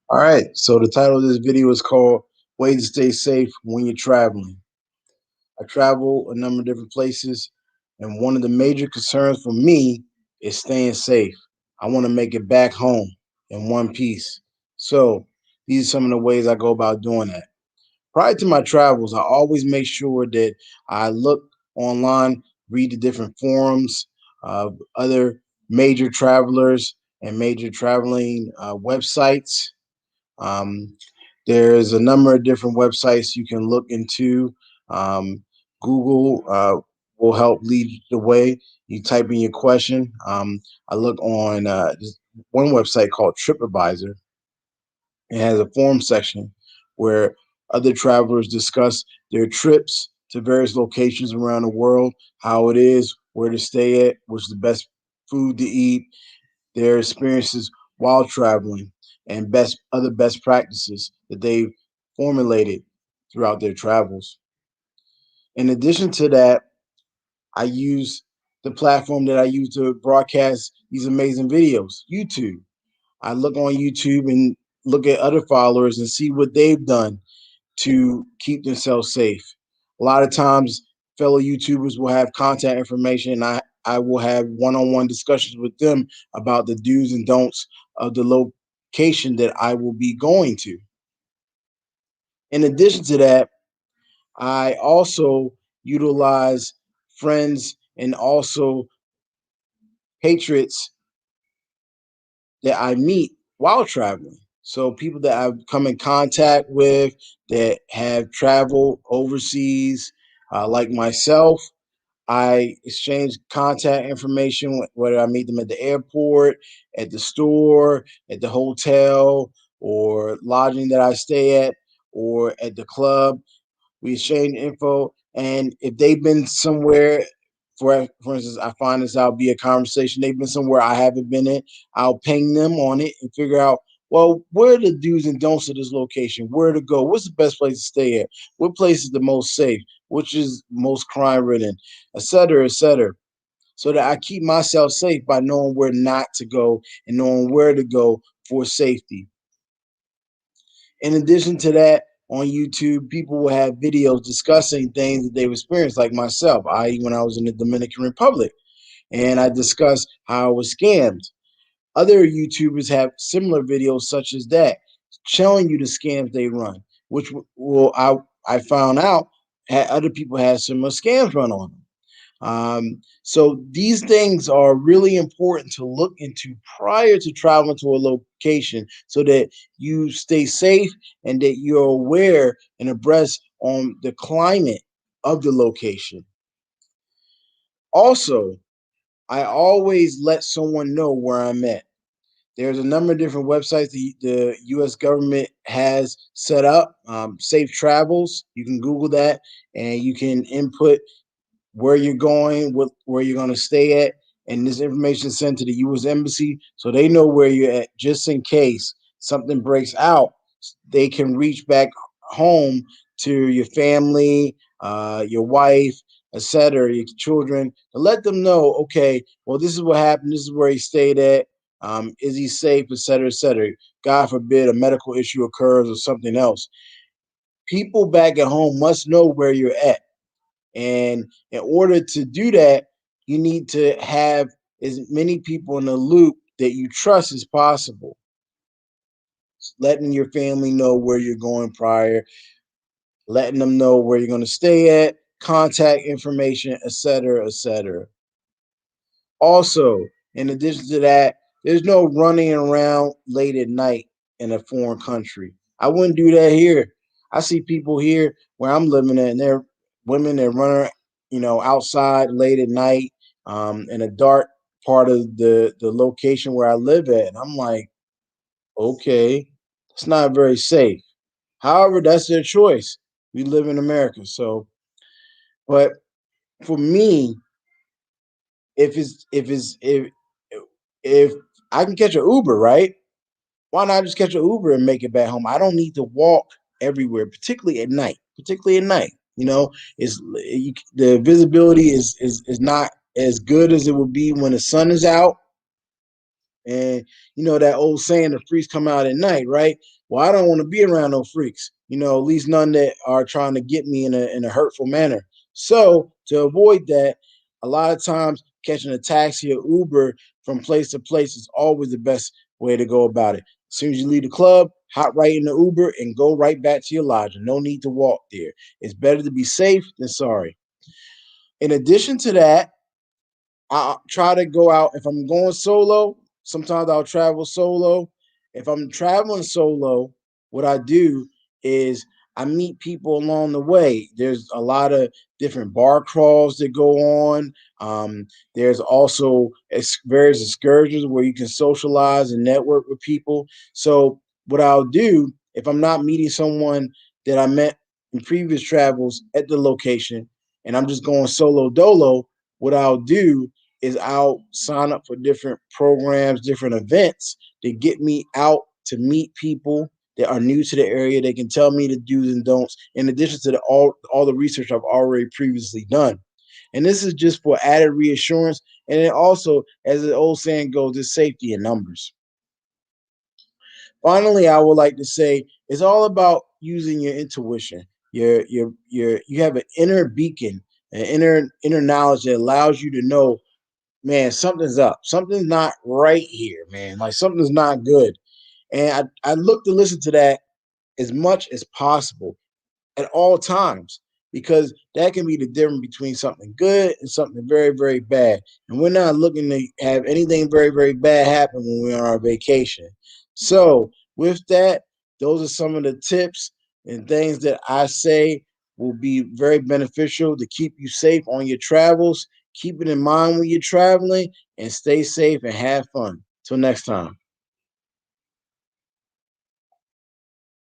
All right, so the title of this video is called Ways to Stay Safe When You're Traveling. I travel a number of different places, and one of the major concerns for me is staying safe. I want to make it back home in one piece. So, these are some of the ways I go about doing that. Prior to my travels, I always make sure that I look online, read the different forums of other major travelers and major traveling websites. um, there's a number of different websites you can look into. Google will help lead the way. You type in your question. I look on one website called TripAdvisor. It has a forum section where other travelers discuss their trips to various locations around the world, how it is, where to stay at, what's the best food to eat, their experiences while traveling, and best practices that they've formulated throughout their travels. In addition to that, I use the platform that I use to broadcast these amazing videos, YouTube. I look on YouTube and look at other followers and see what they've done to keep themselves safe. A lot of times, fellow YouTubers will have contact information, and I will have one-on-one discussions with them about the do's and don'ts of the location that I will be going to. In addition to that, I also utilize friends and also patriots that I meet while traveling. So people that I've come in contact with that have traveled overseas, like myself, I exchange contact information, whether I meet them at the airport, at the store, at the hotel, or lodging that I stay at, or at the club. We exchange info, and if they've been somewhere, for instance, I find this out via conversation. They've been somewhere I haven't been in. I'll ping them on it and figure out, well, where are the do's and don'ts of this location? Where to go? What's the best place to stay at? What place is the most safe? Which is most crime ridden, et cetera, et cetera. So that I keep myself safe by knowing where not to go and knowing where to go for safety. In addition to that, on YouTube, people will have videos discussing things that they've experienced, like myself. When I was in the Dominican Republic, and I discussed how I was scammed. Other YouTubers have similar videos such as that, showing you the scams they run, which will I found out had other people had similar scams run on them. So these things are really important to look into prior to traveling to a location so that you stay safe and that you're aware and abreast on the climate of the location. Also, I always let someone know where I'm at. There's a number of different websites the U.S. government has set up. Safe Travels. You can Google that and you can input where you're going, where you're going to stay at, and this information is sent to the U.S. Embassy so they know where you're at, just in case something breaks out. They can reach back home to your family, your wife, etc., your children, to let them know, okay, well, this is what happened. This is where he stayed at. Is he safe, etc., etc. God forbid a medical issue occurs or something else. People back at home must know where you're at. And in order to do that, you need to have as many people in the loop that you trust as possible. Letting your family know where you're going prior, letting them know where you're going to stay at, contact information, etc., etc. Also, in addition to that, there's no running around late at night in a foreign country. I wouldn't do that here. I see people here where I'm living at, and they're women that run, outside late at night, in a dark part of the location where I live at, and I'm like, okay, it's not very safe. However, that's their choice. We live in America, so. But for me, if I can catch an Uber, right? Why not just catch an Uber and make it back home? I don't need to walk everywhere, particularly at night. Particularly at night, the visibility is not as good as it would be when the sun is out. And you know that old saying, the freaks come out at night, right? Well, I don't want to be around no freaks, at least none that are trying to get me in a hurtful manner. So to avoid that, a lot of times catching a taxi or Uber from place to place is always the best way to go about it. As soon as you leave the club, hop right in the Uber and go right back to your lodging. No need to walk there. It's better to be safe than sorry. In addition to that, I try to go out. If I'm going solo, sometimes I'll travel solo. If I'm traveling solo, what I do is I meet people along the way. There's a lot of different bar crawls that go on. There's also various excursions where you can socialize and network with people. So what I'll do if I'm not meeting someone that I met in previous travels at the location, and I'm just going solo dolo, what I'll do is I'll sign up for different programs, different events that get me out to meet people that are new to the area. They can tell me the do's and don'ts, in addition to all the research I've already previously done. And this is just for added reassurance. And then also, as the old saying goes, it's safety in numbers. Finally, I would like to say it's all about using your intuition. You have an inner beacon, an inner knowledge that allows you to know, man, something's up. Something's not right here, man. Like something's not good. And I look to listen to that as much as possible at all times, because that can be the difference between something good and something very, very bad. And we're not looking to have anything very, very bad happen when we're on our vacation. So, with that, those are some of the tips and things that I say will be very beneficial to keep you safe on your travels. Keep it in mind when you're traveling and stay safe and have fun. Till next time.